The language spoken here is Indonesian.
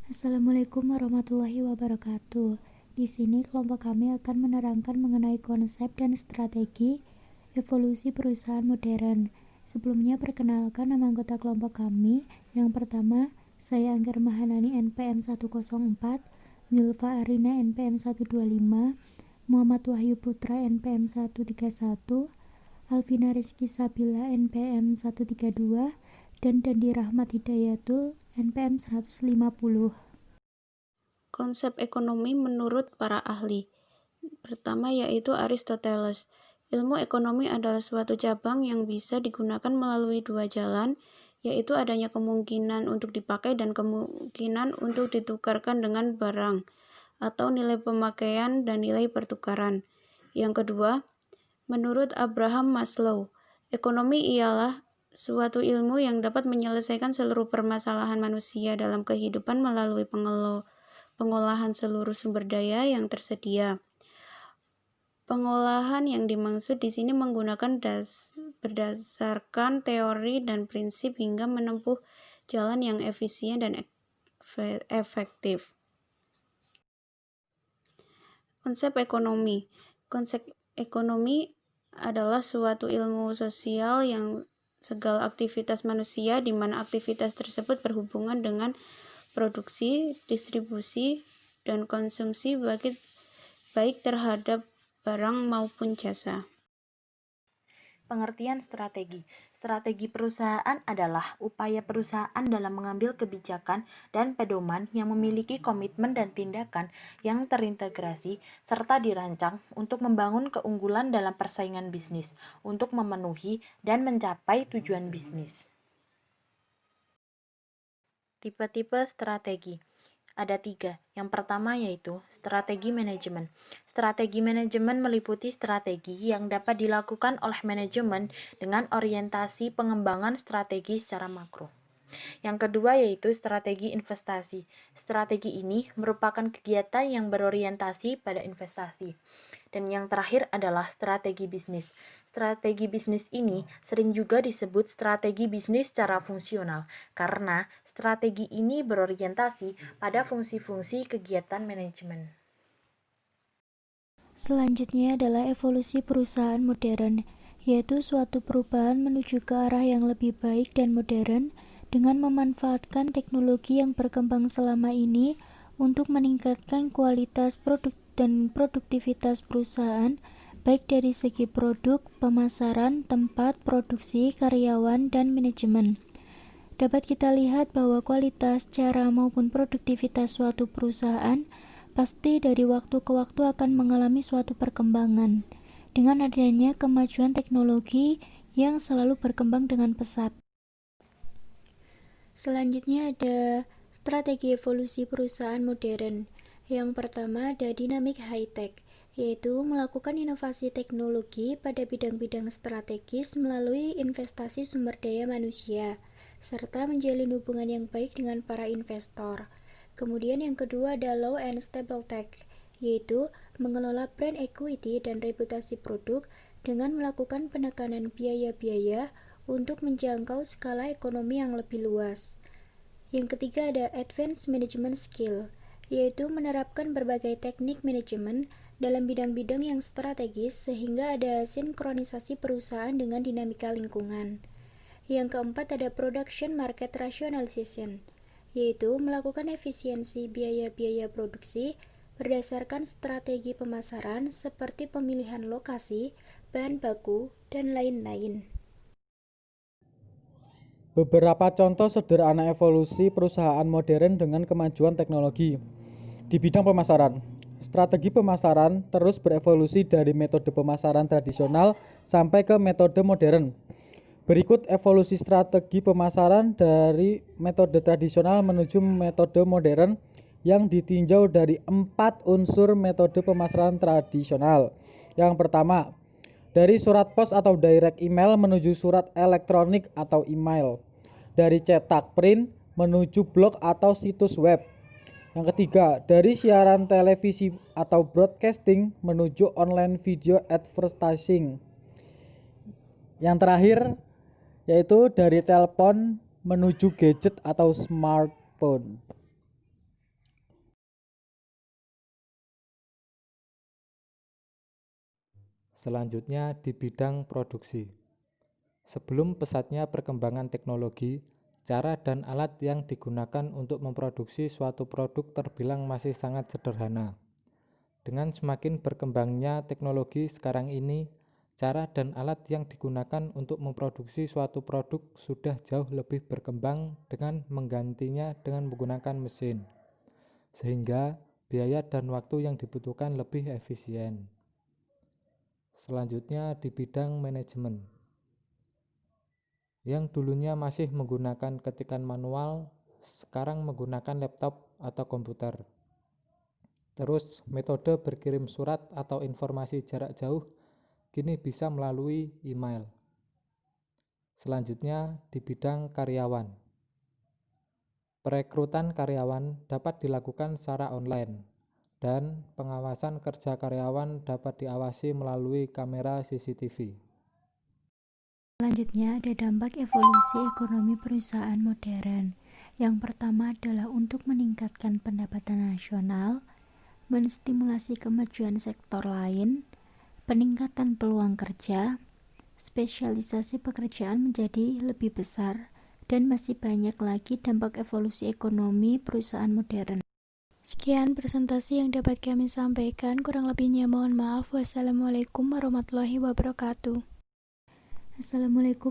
Assalamualaikum warahmatullahi wabarakatuh. Di sini kelompok kami akan menerangkan mengenai konsep dan strategi evolusi perusahaan modern. Sebelumnya perkenalkan nama anggota kelompok kami. Yang pertama, saya Angger Mahanani NPM 104, Zulfa Arina NPM 125, Muhammad Wahyu Putra NPM 131, Alvina Rizky Sabila NPM 132, dan Dandi Rahmat Hidayatul NPM 150. Konsep ekonomi menurut para ahli. Pertama yaitu Aristoteles. Ilmu ekonomi adalah suatu cabang yang bisa digunakan melalui dua jalan, yaitu adanya kemungkinan untuk dipakai dan kemungkinan untuk ditukarkan dengan barang, atau nilai pemakaian dan nilai pertukaran. Yang kedua, menurut Abraham Maslow, ekonomi ialah suatu ilmu yang dapat menyelesaikan seluruh permasalahan manusia dalam kehidupan melalui pengolahan seluruh sumber daya yang tersedia. Pengolahan yang dimaksud di sini menggunakan berdasarkan teori dan prinsip hingga menempuh jalan yang efisien dan efektif. Konsep ekonomi. Konsep ekonomi adalah suatu ilmu sosial yang segala aktivitas manusia di mana aktivitas tersebut berhubungan dengan produksi, distribusi, dan konsumsi baik terhadap barang maupun jasa. Pengertian strategi. Strategi perusahaan adalah upaya perusahaan dalam mengambil kebijakan dan pedoman yang memiliki komitmen dan tindakan yang terintegrasi serta dirancang untuk membangun keunggulan dalam persaingan bisnis, untuk memenuhi dan mencapai tujuan bisnis. Tipe-tipe strategi. Ada 3. Yang pertama yaitu strategi manajemen. Strategi manajemen meliputi strategi yang dapat dilakukan oleh manajemen dengan orientasi pengembangan strategi secara makro. Yang kedua yaitu strategi investasi. Strategi ini merupakan kegiatan yang berorientasi pada investasi. Dan yang terakhir adalah strategi bisnis. Strategi bisnis ini sering juga disebut strategi bisnis secara fungsional, karena strategi ini berorientasi pada fungsi-fungsi kegiatan manajemen. Selanjutnya adalah evolusi perusahaan modern, yaitu suatu perubahan menuju ke arah yang lebih baik dan modern dengan memanfaatkan teknologi yang berkembang selama ini untuk meningkatkan kualitas produk dan produktivitas perusahaan, baik dari segi produk, pemasaran, tempat produksi, karyawan, dan manajemen. Dapat kita lihat bahwa kualitas, cara, maupun produktivitas suatu perusahaan pasti dari waktu ke waktu akan mengalami suatu perkembangan dengan adanya kemajuan teknologi yang selalu berkembang dengan pesat. Selanjutnya ada strategi evolusi perusahaan modern. Yang pertama ada dynamic high-tech, yaitu melakukan inovasi teknologi pada bidang-bidang strategis melalui investasi sumber daya manusia, serta menjalin hubungan yang baik dengan para investor. Kemudian yang kedua ada low and stable tech, yaitu mengelola brand equity dan reputasi produk dengan melakukan penekanan biaya-biaya untuk menjangkau skala ekonomi yang lebih luas. Yang ketiga ada advanced management skill, yaitu menerapkan berbagai teknik manajemen dalam bidang-bidang yang strategis sehingga ada sinkronisasi perusahaan dengan dinamika lingkungan. Yang keempat ada production market rationalization, yaitu melakukan efisiensi biaya-biaya produksi berdasarkan strategi pemasaran seperti pemilihan lokasi, bahan baku, dan lain-lain. Beberapa contoh sederhana evolusi perusahaan modern dengan kemajuan teknologi. Di bidang pemasaran, strategi pemasaran terus berevolusi dari metode pemasaran tradisional sampai ke metode modern. Berikut evolusi strategi pemasaran dari metode tradisional menuju metode modern yang ditinjau dari 4 unsur metode pemasaran tradisional. Yang pertama, dari surat pos atau direct email menuju surat elektronik atau email. Dari cetak print menuju blog atau situs web. Yang ketiga, dari siaran televisi atau broadcasting menuju online video advertising. Yang terakhir, yaitu dari telepon menuju gadget atau smartphone. Selanjutnya di bidang produksi. Sebelum pesatnya perkembangan teknologi, cara dan alat yang digunakan untuk memproduksi suatu produk terbilang masih sangat sederhana. Dengan semakin berkembangnya teknologi sekarang ini, cara dan alat yang digunakan untuk memproduksi suatu produk sudah jauh lebih berkembang dengan menggantinya dengan menggunakan mesin, sehingga biaya dan waktu yang dibutuhkan lebih efisien. Selanjutnya di bidang manajemen. Yang dulunya masih menggunakan ketikan manual, sekarang menggunakan laptop atau komputer. Terus, metode berkirim surat atau informasi jarak jauh kini bisa melalui email. Selanjutnya, di bidang karyawan. Perekrutan karyawan dapat dilakukan secara online, dan pengawasan kerja karyawan dapat diawasi melalui kamera CCTV. Selanjutnya ada dampak evolusi ekonomi perusahaan modern. Yang pertama adalah untuk meningkatkan pendapatan nasional, menstimulasi kemajuan sektor lain, peningkatan peluang kerja, spesialisasi pekerjaan menjadi lebih besar, dan masih banyak lagi dampak evolusi ekonomi perusahaan modern. Sekian presentasi yang dapat kami sampaikan, kurang lebihnya mohon maaf. Wassalamualaikum warahmatullahi wabarakatuh. Assalamualaikum.